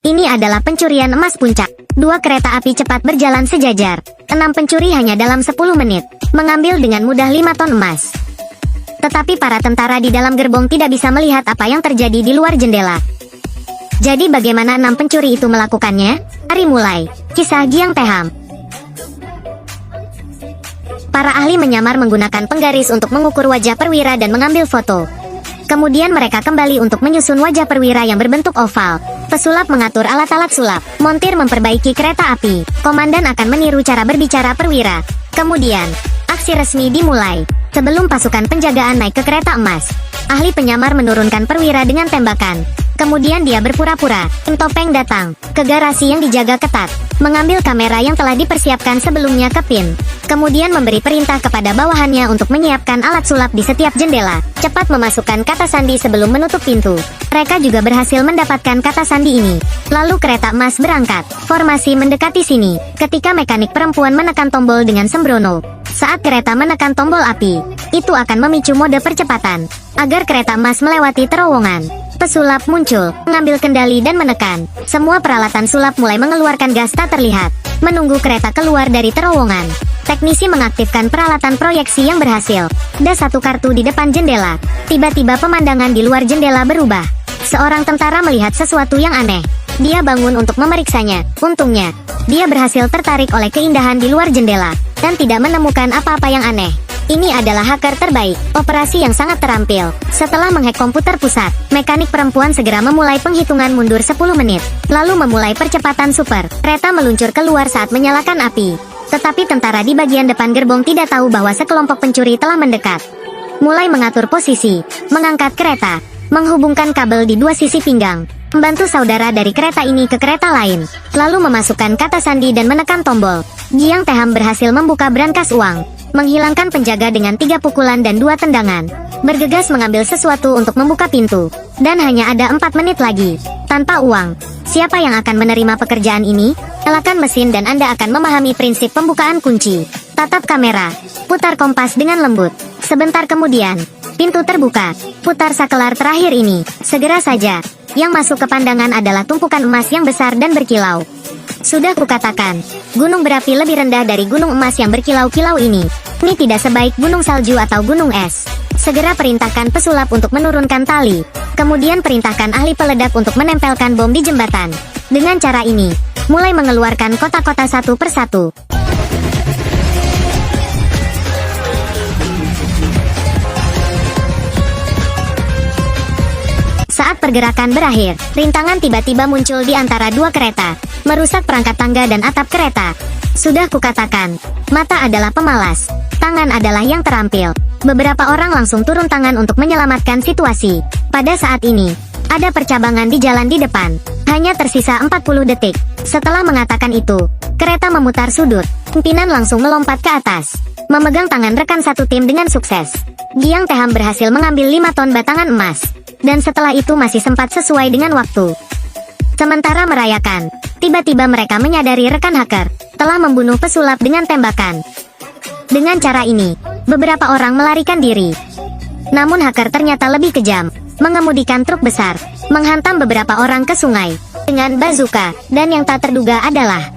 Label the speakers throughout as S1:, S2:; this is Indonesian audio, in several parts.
S1: Ini adalah pencurian emas puncak. 2 kereta api cepat berjalan sejajar. 6 pencuri hanya dalam 10 menit, mengambil dengan mudah 5 ton emas. Tetapi para tentara di dalam gerbong tidak bisa melihat apa yang terjadi di luar jendela. Jadi bagaimana 6 pencuri itu melakukannya? Mari mulai. Kisah Giang Teham. Para ahli menyamar menggunakan penggaris untuk mengukur wajah perwira dan mengambil foto. Kemudian mereka kembali untuk menyusun wajah perwira yang berbentuk oval. Pesulap mengatur alat-alat sulap. Montir memperbaiki kereta api. Komandan akan meniru cara berbicara perwira. Kemudian, aksi resmi dimulai. Sebelum pasukan penjagaan naik ke kereta emas, ahli penyamar menurunkan perwira dengan tembakan. Kemudian dia berpura-pura, tim topeng datang ke garasi yang dijaga ketat, mengambil kamera yang telah dipersiapkan sebelumnya ke pin. Kemudian memberi perintah kepada bawahannya untuk menyiapkan alat sulap di setiap jendela, cepat memasukkan kata sandi sebelum menutup pintu. Mereka juga berhasil mendapatkan kata sandi ini. Lalu kereta emas berangkat, formasi mendekati sini, ketika mekanik perempuan menekan tombol dengan sembrono. Saat kereta menekan tombol api, itu akan memicu mode percepatan, agar kereta emas melewati terowongan. Pesulap muncul, mengambil kendali dan menekan. Semua peralatan sulap mulai mengeluarkan gas tak terlihat, menunggu kereta keluar dari terowongan. Teknisi mengaktifkan peralatan proyeksi yang berhasil. Ada 1 kartu di depan jendela. Tiba-tiba pemandangan di luar jendela berubah. Seorang tentara melihat sesuatu yang aneh. Dia bangun untuk memeriksanya. Untungnya, dia berhasil tertarik oleh keindahan di luar jendela, dan tidak menemukan apa-apa yang aneh. Ini adalah hacker terbaik, operasi yang sangat terampil. Setelah menghack komputer pusat, mekanik perempuan segera memulai penghitungan mundur 10 menit, lalu memulai percepatan super. Kereta meluncur keluar saat menyalakan api. Tetapi tentara di bagian depan gerbong tidak tahu bahwa sekelompok pencuri telah mendekat. Mulai mengatur posisi, mengangkat kereta, menghubungkan kabel di 2 sisi pinggang, membantu saudara dari kereta ini ke kereta lain, lalu memasukkan kata sandi dan menekan tombol. Giang Teham berhasil membuka brankas uang, menghilangkan penjaga dengan 3 pukulan dan 2 tendangan, bergegas mengambil sesuatu untuk membuka pintu, dan hanya ada 4 menit lagi. Tanpa uang, siapa yang akan menerima pekerjaan ini? Nyalakan mesin dan Anda akan memahami prinsip pembukaan kunci. Tatap kamera, putar kompas dengan lembut. Sebentar kemudian, pintu terbuka. Putar sakelar terakhir ini, segera saja. Yang masuk ke pandangan adalah tumpukan emas yang besar dan berkilau. Sudah kukatakan, gunung berapi lebih rendah dari gunung emas yang berkilau-kilau ini. Ini tidak sebaik gunung salju atau gunung es. Segera perintahkan pesulap untuk menurunkan tali. Kemudian perintahkan ahli peledak untuk menempelkan bom di jembatan. Dengan cara ini, mulai mengeluarkan kotak-kotak satu persatu. Saat pergerakan berakhir, rintangan tiba-tiba muncul di antara 2 kereta, merusak perangkat tangga dan atap kereta. Sudah kukatakan, mata adalah pemalas, tangan adalah yang terampil. Beberapa orang langsung turun tangan untuk menyelamatkan situasi. Pada saat ini, ada percabangan di jalan di depan. Hanya tersisa 40 detik. Setelah mengatakan itu, kereta memutar sudut. Pimpinan langsung melompat ke atas, memegang tangan rekan satu tim dengan sukses. Giang Teham berhasil mengambil 5 ton batangan emas. Dan setelah itu masih sempat sesuai dengan waktu. Sementara merayakan, tiba-tiba mereka menyadari rekan hacker telah membunuh pesulap dengan tembakan. Dengan cara ini, beberapa orang melarikan diri. Namun hacker ternyata lebih kejam, mengemudikan truk besar, menghantam beberapa orang ke sungai dengan bazooka, dan yang tak terduga adalah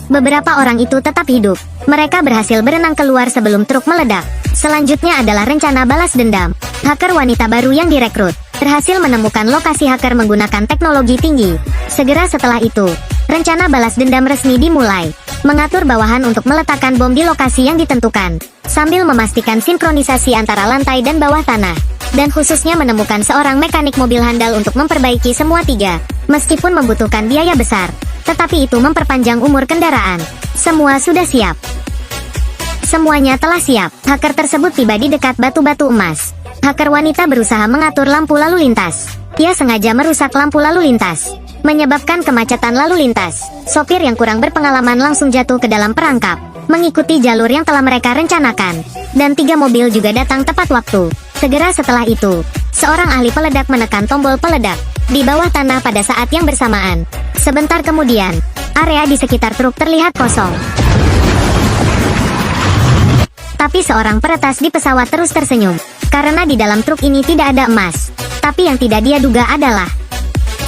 S1: beberapa orang itu tetap hidup. Mereka berhasil berenang keluar sebelum truk meledak. Selanjutnya adalah rencana balas dendam. Hacker wanita baru yang direkrut berhasil menemukan lokasi hacker menggunakan teknologi tinggi. Segera setelah itu, rencana balas dendam resmi dimulai. Mengatur bawahan untuk meletakkan bom di lokasi yang ditentukan, sambil memastikan sinkronisasi antara lantai dan bawah tanah. Dan khususnya menemukan seorang mekanik mobil handal untuk memperbaiki semua 3. Meskipun membutuhkan biaya besar, tetapi itu memperpanjang umur kendaraan. Semua sudah siap. Semuanya telah siap. Hacker tersebut tiba di dekat batu-batu emas. Hacker wanita berusaha mengatur lampu lalu lintas. Ia sengaja merusak lampu lalu lintas, menyebabkan kemacetan lalu lintas. Sopir yang kurang berpengalaman langsung jatuh ke dalam perangkap, mengikuti jalur yang telah mereka rencanakan. Dan 3 mobil juga datang tepat waktu. Segera setelah itu, seorang ahli peledak menekan tombol peledak di bawah tanah pada saat yang bersamaan. Sebentar kemudian, area di sekitar truk terlihat kosong. Tapi seorang peretas di pesawat terus tersenyum, karena di dalam truk ini tidak ada emas. Tapi yang tidak dia duga adalah,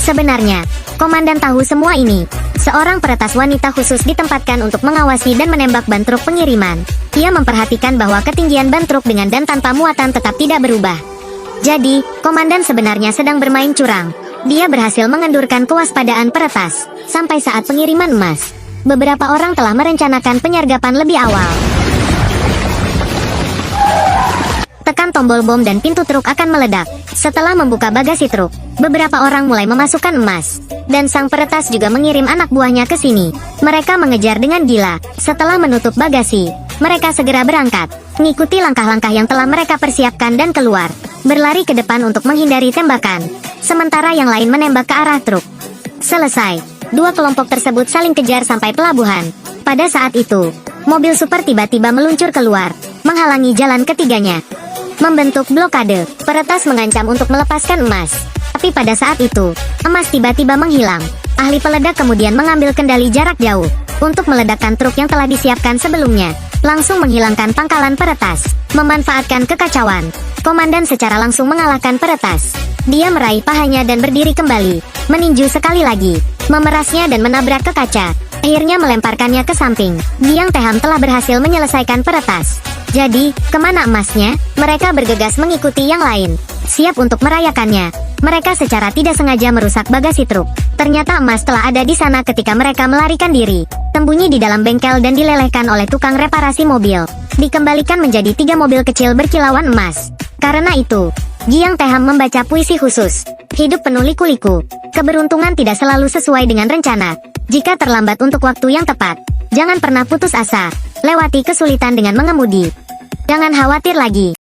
S1: sebenarnya, Komandan tahu semua ini. Seorang peretas wanita khusus ditempatkan untuk mengawasi dan menembak ban truk pengiriman. Ia memperhatikan bahwa ketinggian ban truk dengan dan tanpa muatan tetap tidak berubah. Jadi, komandan sebenarnya sedang bermain curang. Dia berhasil mengendurkan kewaspadaan peretas sampai saat pengiriman emas. Beberapa orang telah merencanakan penyergapan lebih awal. Tekan tombol bom dan pintu truk akan meledak. Setelah membuka bagasi truk, beberapa orang mulai memasukkan emas. Dan sang peretas juga mengirim anak buahnya ke sini. Mereka mengejar dengan gila. Setelah menutup bagasi, mereka segera berangkat, mengikuti langkah-langkah yang telah mereka persiapkan dan keluar. Berlari ke depan untuk menghindari tembakan. Sementara yang lain menembak ke arah truk. Selesai. Dua kelompok tersebut saling kejar sampai pelabuhan. Pada saat itu, mobil super tiba-tiba meluncur keluar, menghalangi jalan ketiganya. Membentuk blokade, peretas mengancam untuk melepaskan emas. Tapi pada saat itu, emas tiba-tiba menghilang. Ahli peledak kemudian mengambil kendali jarak jauh untuk meledakkan truk yang telah disiapkan sebelumnya. Langsung menghilangkan pangkalan peretas. Memanfaatkan kekacauan, komandan secara langsung mengalahkan peretas. Dia meraih pahanya dan berdiri kembali, meninju sekali lagi, memerasnya dan menabrak ke kaca. Akhirnya melemparkannya ke samping. Giang Teham telah berhasil menyelesaikan peretas. Jadi, kemana emasnya? Mereka bergegas mengikuti yang lain, siap untuk merayakannya. Mereka secara tidak sengaja merusak bagasi truk. Ternyata emas telah ada di sana ketika mereka melarikan diri. Sembunyi di dalam bengkel dan dilelehkan oleh tukang reparasi mobil. Dikembalikan menjadi 3 mobil kecil berkilauan emas. Karena itu, Giang Teham membaca puisi khusus. Hidup penuh liku-liku. Keberuntungan tidak selalu sesuai dengan rencana. Jika terlambat untuk waktu yang tepat, jangan pernah putus asa. Lewati kesulitan dengan mengemudi. Jangan khawatir lagi.